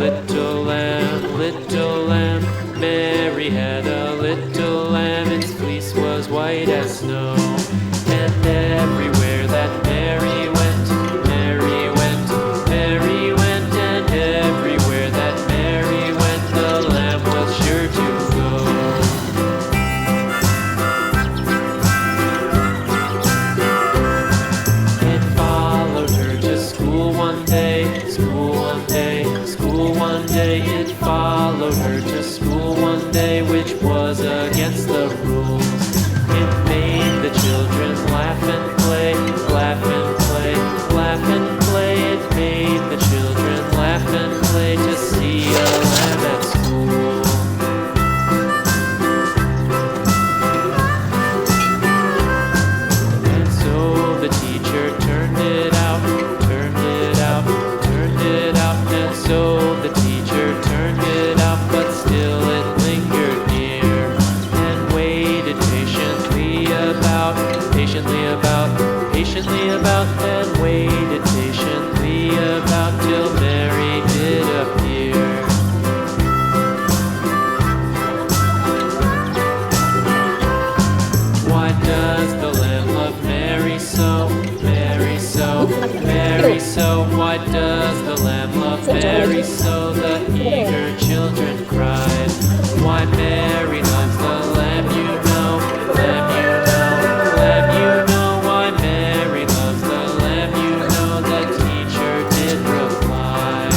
little lamb. Mary had a little lamb, its fleece was white as snow. And everywhere that Mary went, Mary went, Mary went, and everywhere that Mary went, the lamb was sure to go. It followed her to school one day, school one day, school one day. It followed her to school one day, which was against the rules. It made the children laugh and play, laugh and play, laugh and play. It made the children laugh and play to see a lamb at school. And so the teacher turned it out, turned it out, turned it out. And so the teacher turned it out, but still it lingered near and waited patiently about, and waited patiently about till Mary did appear. Why does the lamb love Mary so, Mary so, Mary so? Why does the lamb love Mary so? The eager children cried. Why Mary loves the lamb, you know, lamb, you know, lamb, you know. Why Mary loves the lamb, you know, the teacher did reply.